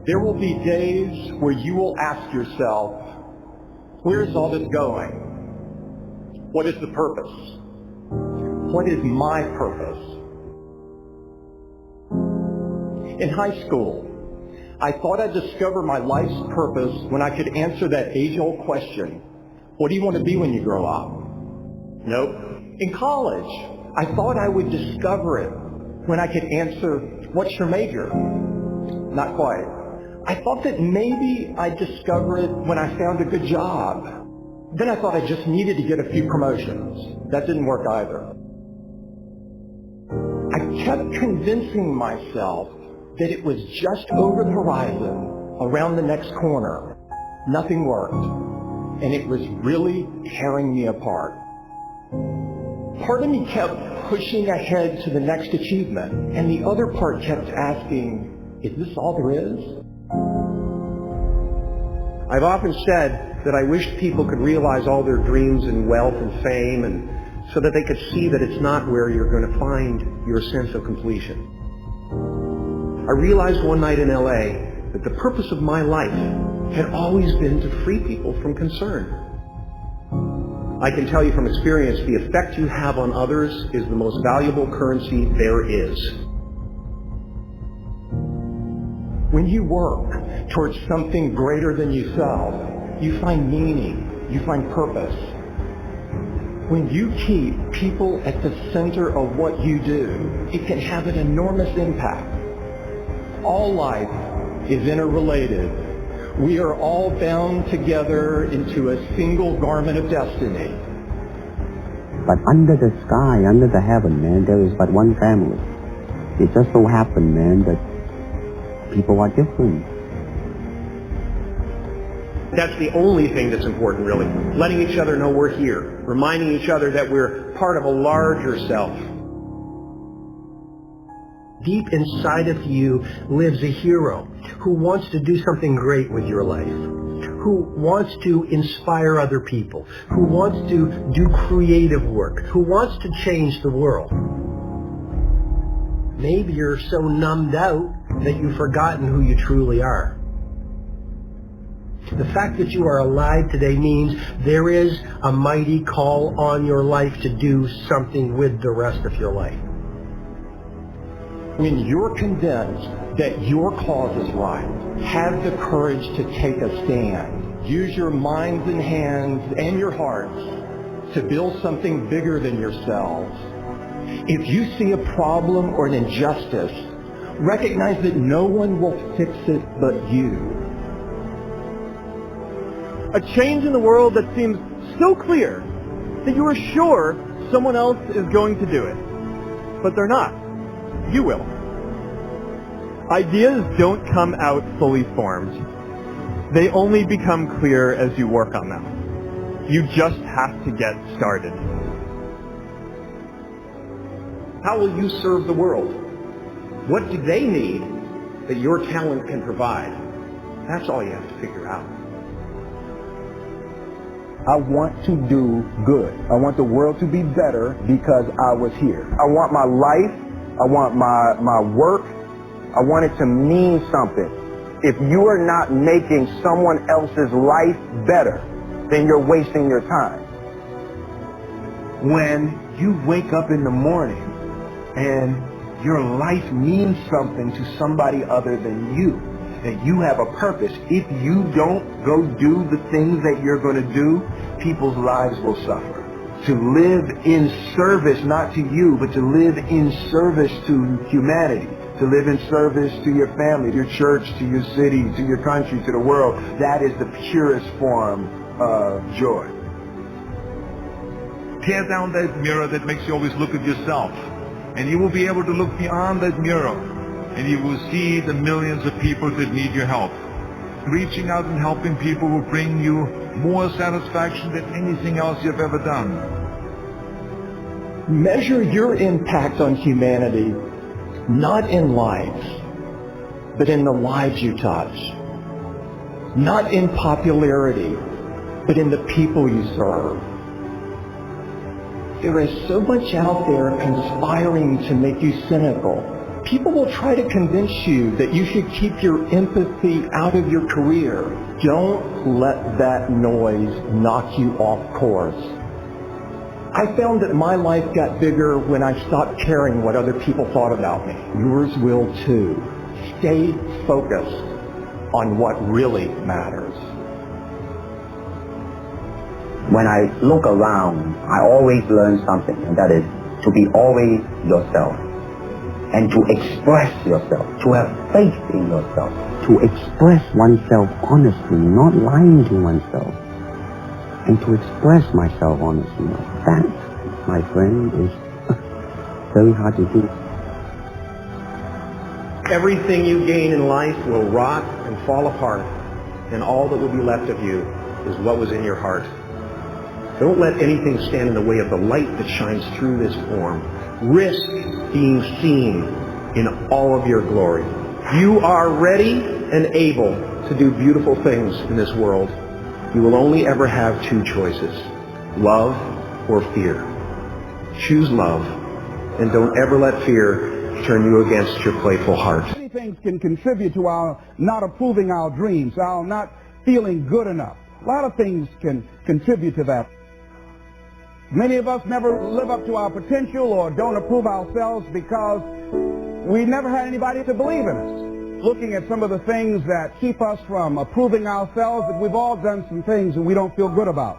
There will be days where you will ask yourself, where is all this going? What is the purpose? What is my purpose? In high school, I thought I'd discover my life's purpose when I could answer that age-old question, what do you want to be when you grow up? Nope. In college, I thought I would discover it when I could answer, what's your major? Not quite. I thought that maybe I'd discover it when I found a good job. Then I thought I just needed to get a few promotions. That didn't work either. I kept convincing myself that it was just over the horizon, around the next corner. Nothing worked, and it was really tearing me apart. Part of me kept pushing ahead to the next achievement, and the other part kept asking, is this all there is? I've often said that I wish people could realize all their dreams in wealth and fame, and so that they could see that it's not where you're going to find your sense of completion. I realized one night in LA that the purpose of my life had always been to free people from concern. I can tell you from experience, the effect you have on others is the most valuable currency there is. When you work towards something greater than yourself, you find meaning, you find purpose. When you keep people at the center of what you do, it can have an enormous impact. All life is interrelated. We are all bound together into a single garment of destiny. But under the sky, under the heaven, man, there is but one family. It just so happened, man, that people are different. That's the only thing that's important, really. Letting each other know we're here. Reminding each other that we're part of a larger self. Deep inside of you lives a hero who wants to do something great with your life, who wants to inspire other people, who wants to do creative work, who wants to change the world. Maybe you're so numbed out that you've forgotten who you truly are. The fact that you are alive today means there is a mighty call on your life to do something with the rest of your life. When you're convinced that your cause is right, have the courage to take a stand. Use your minds and hands and your hearts to build something bigger than yourselves. If you see a problem or an injustice, recognize that no one will fix it but you. A change in the world that seems so clear that you are sure someone else is going to do it. But they're not. You will. Ideas don't come out fully formed. They only become clear as you work on them. You just have to get started. How will you serve the world? What do they need that your talent can provide? That's all you have to figure out. I want to do good. I want the world to be better because I was here. I want my life, I want my work, I want it to mean something. If you are not making someone else's life better, then you're wasting your time. When you wake up in the morning and your life means something to somebody other than you, that you have a purpose. If you don't go do the things that you're going to do, people's lives will suffer. To live in service, not to you, but to live in service to humanity, to live in service to your family, to your church, to your city, to your country, to the world, that is the purest form of joy. Tear down that mirror that makes you always look at yourself, and you will be able to look beyond that mirror, and you will see the millions of people that need your help. Reaching out and helping people will bring you more satisfaction than anything else you've ever done. Measure your impact on humanity not in lives, but in the lives you touch. Not in popularity, but in the people you serve. There is so much out there conspiring to make you cynical. People will try to convince you that you should keep your empathy out of your career. Don't let that noise knock you off course. I found that my life got bigger when I stopped caring what other people thought about me. Yours will too. Stay focused on what really matters. When I look around, I always learn something, and that is to be always yourself, and to express yourself, to have faith in yourself, to express oneself honestly, not lying to oneself, and to express myself honestly. That, my friend, is very hard to do. Everything you gain in life will rot and fall apart, and all that will be left of you is what was in your heart. Don't let anything stand in the way of the light that shines through this form. Risk being seen in all of your glory. You are ready and able to do beautiful things in this world. You will only ever have two choices, love or fear. Choose love, and don't ever let fear turn you against your playful heart. Many things can contribute to our not approving our dreams, our not feeling good enough. A lot of things can contribute to that. Many of us never live up to our potential or don't approve ourselves because we never had anybody to believe in us. Looking at some of the things that keep us from approving ourselves, that we've all done some things that we don't feel good about.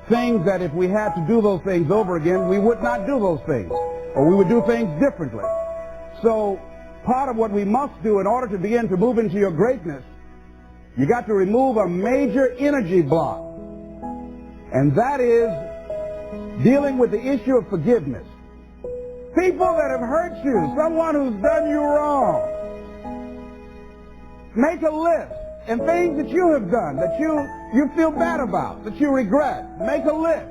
Things that if we had to do those things over again, we would not do those things, or we would do things differently. So part of what we must do in order to begin to move into your greatness, you got to remove a major energy block, and that is dealing with the issue of forgiveness. People that have hurt you, someone who's done you wrong, make a list, and things that you have done that you feel bad about, that you regret. Make a list.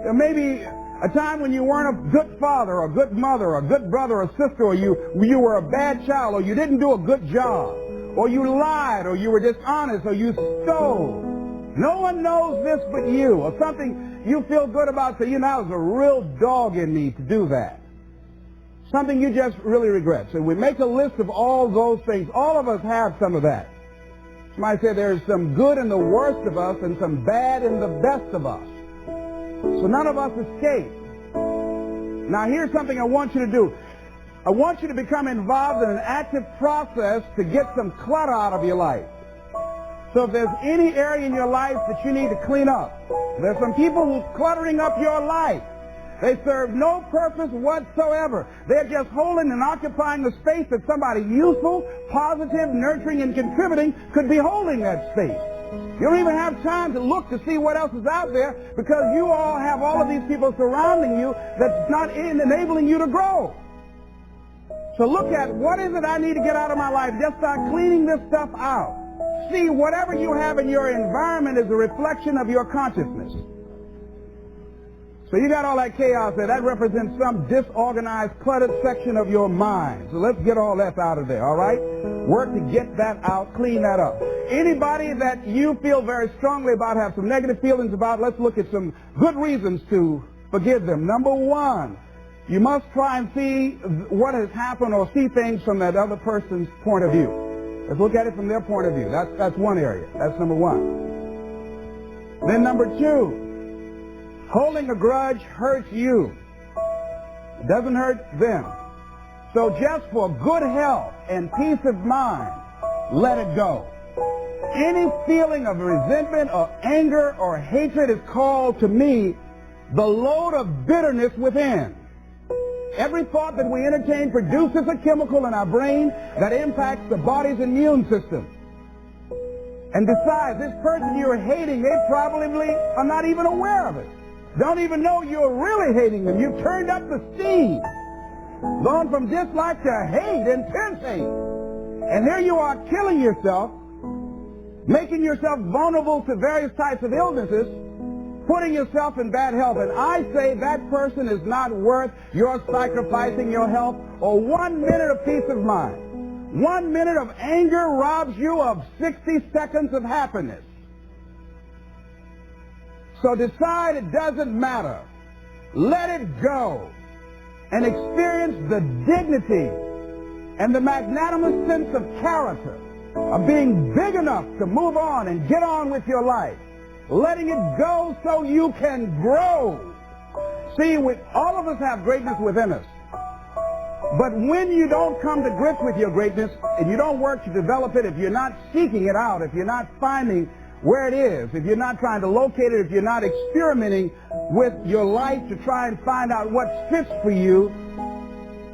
There may be a time when you weren't a good father or a good mother or a good brother or sister, or you were a bad child, or you didn't do a good job, or you lied, or you were dishonest, or you stole. No one knows this but you, or something you feel good about, so you know, there's a real dog in me to do that. Something you just really regret. So we make a list of all those things. All of us have some of that. Somebody said there's some good in the worst of us and some bad in the best of us. So none of us escape. Now here's something I want you to do. I want you to become involved in an active process to get some clutter out of your life. So if there's any area in your life that you need to clean up, there's some people who's cluttering up your life. They serve no purpose whatsoever. They're just holding and occupying the space that somebody useful, positive, nurturing, and contributing could be holding that space. You don't even have time to look to see what else is out there because you all have all of these people surrounding you that's not enabling you to grow. So look at what is it I need to get out of my life. Just start cleaning this stuff out. See, whatever you have in your environment is a reflection of your consciousness. So you got all that chaos there. That represents some disorganized, cluttered section of your mind. So let's get all that out of there, all right? Work to get that out, clean that up. Anybody that you feel very strongly about, have some negative feelings about, let's look at some good reasons to forgive them. Number one, you must try and see what has happened or see things from that other person's point of view. Let's look at it from their point of view. That's one area. That's number one. Then number two, holding a grudge hurts you. It doesn't hurt them. So just for good health and peace of mind, let it go. Any feeling of resentment or anger or hatred is called to me the load of bitterness within. Every thought that we entertain produces a chemical in our brain that impacts the body's immune system. And besides, this person you're hating, they probably are not even aware of it. Don't even know you're really hating them. You've turned up the steam. Gone from dislike to hate, intense hate. And here you are killing yourself, making yourself vulnerable to various types of illnesses, putting yourself in bad health. And I say that person is not worth your sacrificing your health or 1 minute of peace of mind. 1 minute of anger robs you of 60 seconds of happiness. So decide it doesn't matter. Let it go. and experience the dignity and the magnanimous sense of character of being big enough to move on and get on with your life, letting it go so you can grow. See, all of us have greatness within us. But when you don't come to grips with your greatness and you don't work to develop it, if you're not seeking it out, if you're not finding where it is, if you're not trying to locate it, if you're not experimenting with your life to try and find out what fits for you,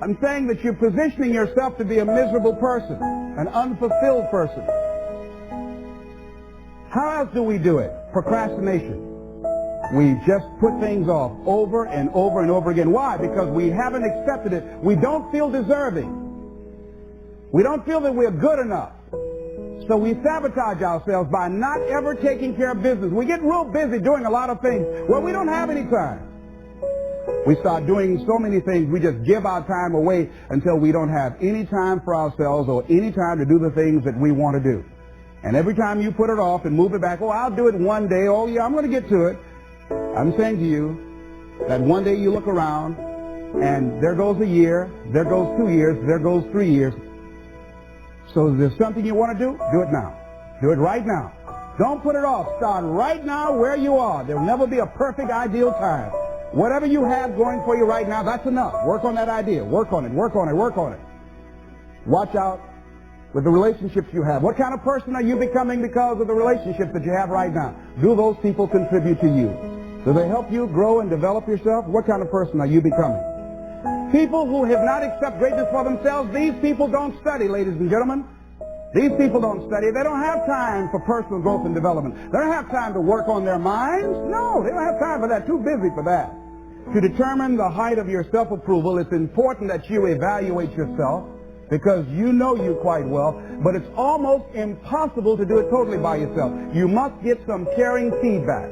I'm saying that you're positioning yourself to be a miserable person, an unfulfilled person. How else do we do it? Procrastination. We just put things off over and over and over again. Why? Because we haven't accepted it. We don't feel deserving. We don't feel that we're good enough. So we sabotage ourselves by not ever taking care of business. We get real busy doing a lot of things. Well, we don't have any time. We start doing so many things, we just give our time away until we don't have any time for ourselves or any time to do the things that we want to do. And every time you put it off and move it back, oh, I'll do it one day, oh yeah, I'm going to get to it. I'm saying to you that one day you look around and there goes a year, there goes 2 years, there goes 3 years. So if there's something you want to do it now. Do it right now. Don't put it off. Start right now where you are. There will never be a perfect, ideal time. Whatever you have going for you right now, that's enough. Work on that idea. Work on it, work on it, work on it. Watch out with the relationships you have. What kind of person are you becoming because of the relationships that you have right now? Do those people contribute to you? Do they help you grow and develop yourself? What kind of person are you becoming? People who have not accepted greatness for themselves, these people don't study, ladies and gentlemen. These people don't study. They don't have time for personal growth and development. They don't have time to work on their minds. No, they don't have time for that. Too busy for that. To determine the height of your self-approval, it's important that you evaluate yourself because you know you quite well, but it's almost impossible to do it totally by yourself. You must get some caring feedback.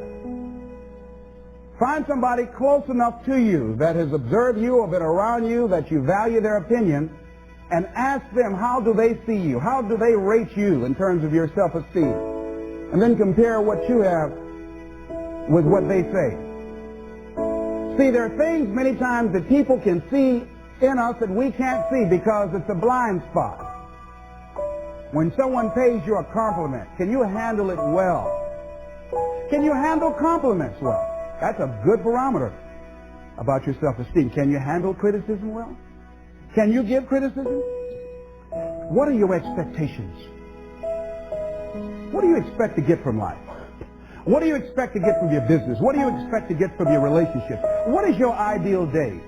Find somebody close enough to you that has observed you or been around you that you value their opinion and ask them, how do they see you? How do they rate you in terms of your self-esteem? And then compare what you have with what they say. See, there are things many times that people can see in us that we can't see because it's a blind spot. When someone pays you a compliment, can you handle it well? Can you handle compliments well? That's a good barometer about your self-esteem. Can you handle criticism well? Can you give criticism? What are your expectations? What do you expect to get from life? What do you expect to get from your business? What do you expect to get from your relationship? What is your ideal day?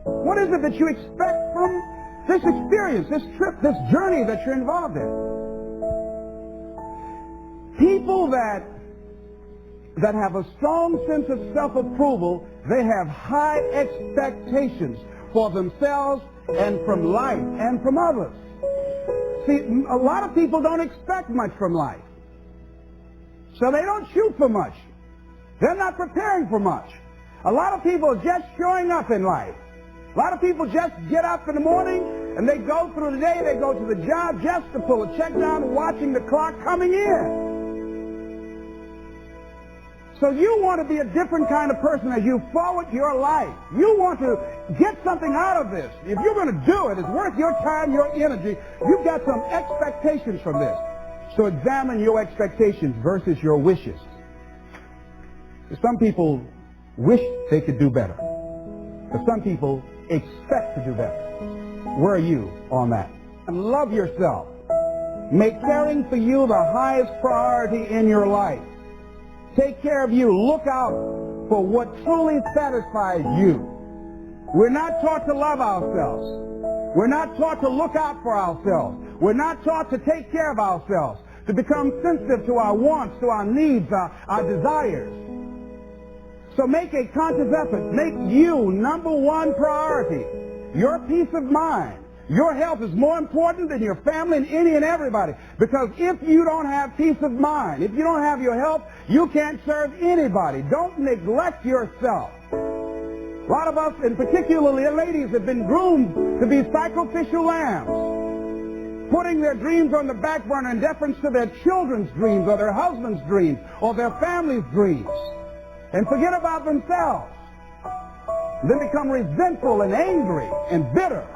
What is it that you expect from this experience, this trip, this journey that you're involved in? People that have a strong sense of self-approval, they have high expectations for themselves and from life and from others. See, a lot of people don't expect much from life. So they don't shoot for much. They're not preparing for much. A lot of people are just showing up in life. A lot of people just get up in the morning and they go through the day, they go to the job just to pull a check down, watching the clock coming in. So you want to be a different kind of person as you forward your life. You want to get something out of this. If you're going to do it, it's worth your time, your energy. You've got some expectations from this. So examine your expectations versus your wishes. Some people wish they could do better. But some people expect to do better. Where are you on that? And love yourself. Make caring for you the highest priority in your life. Take care of you. Look out for what truly satisfies you. We're not taught to love ourselves. We're not taught to look out for ourselves. We're not taught to take care of ourselves, to become sensitive to our wants, to our needs, our desires. So make a conscious effort. Make you number one priority. Your peace of mind. Your health is more important than your family and any and everybody. Because if you don't have peace of mind, if you don't have your health, you can't serve anybody. Don't neglect yourself. A lot of us, and particularly ladies, have been groomed to be sacrificial lambs, putting their dreams on the back burner in deference to their children's dreams or their husband's dreams or their family's dreams, and forget about themselves. then become resentful and angry and bitter.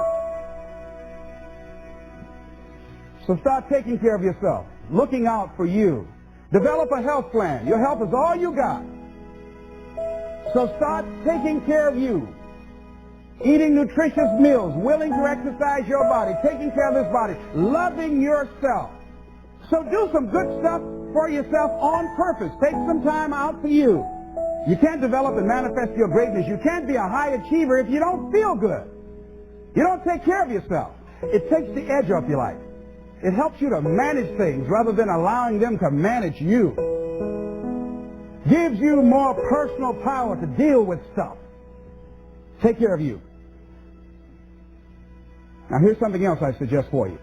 So start taking care of yourself, looking out for you. Develop a health plan. Your health is all you got. So start taking care of you. Eating nutritious meals, willing to exercise your body, taking care of this body, loving yourself. So do some good stuff for yourself on purpose. Take some time out for you. You can't develop and manifest your greatness. You can't be a high achiever if you don't feel good. You don't take care of yourself. It takes the edge off your life. It helps you to manage things rather than allowing them to manage you. Gives you more personal power to deal with stuff. Take care of you. Now here's something else I suggest for you.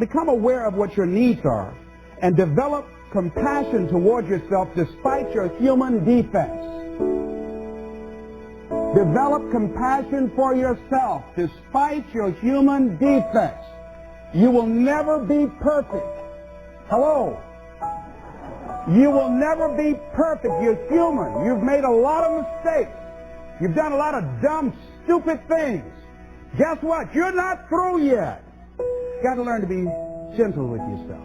Become aware of what your needs are and develop compassion toward yourself despite your human defects. Develop compassion for yourself despite your human defects. You will never be perfect. Hello? You will never be perfect. You're human. You've made a lot of mistakes. You've done a lot of dumb, stupid things. Guess what? You're not through yet. You've got to learn to be gentle with yourself.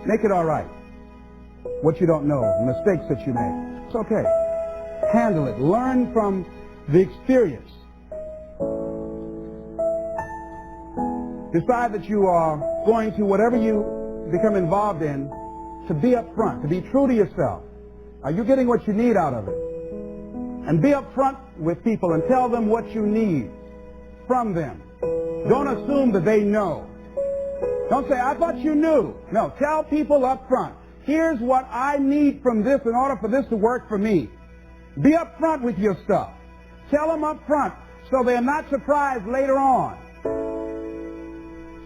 Make it all right. What you don't know, the mistakes that you made. It's okay. Handle it. Learn from the experience. Decide that you are going to, whatever you become involved in, to be up front, to be true to yourself. Are you getting what you need out of it? And be up front with people and tell them what you need from them. Don't assume that they know. Don't say, I thought you knew. No, tell people up front, here's what I need from this in order for this to work for me. Be up front with your stuff. Tell them up front so they're not surprised later on.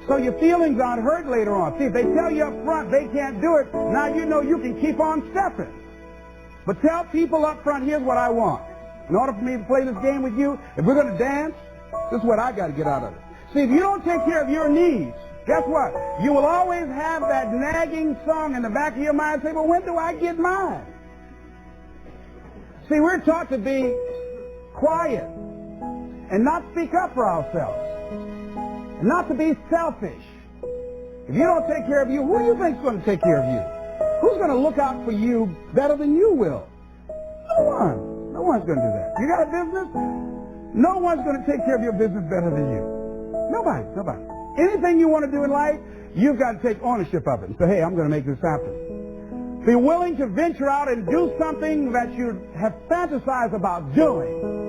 So your feelings aren't hurt later on. See, if they tell you up front they can't do it, now you know you can keep on stepping. But tell people up front, here's what I want. In order for me to play this game with you, if we're going to dance, this is what I got to get out of it. See, if you don't take care of your needs, guess what? You will always have that nagging song in the back of your mind say, well, when do I get mine? See, we're taught to be quiet and not speak up for ourselves. And not to be selfish. If you don't take care of you, who do you think is going to take care of you? Who's going to look out for you better than you will? No one. No one's going to do that. You got a business? No one's going to take care of your business better than you. Nobody. Nobody. Anything you want to do in life, you've got to take ownership of it and say, hey, I'm going to make this happen. Be willing to venture out and do something that you have fantasized about doing.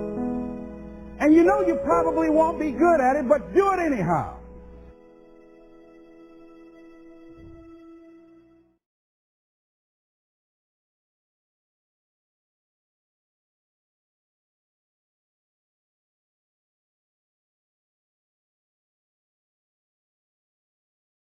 And you know you probably won't be good at it, but do it anyhow.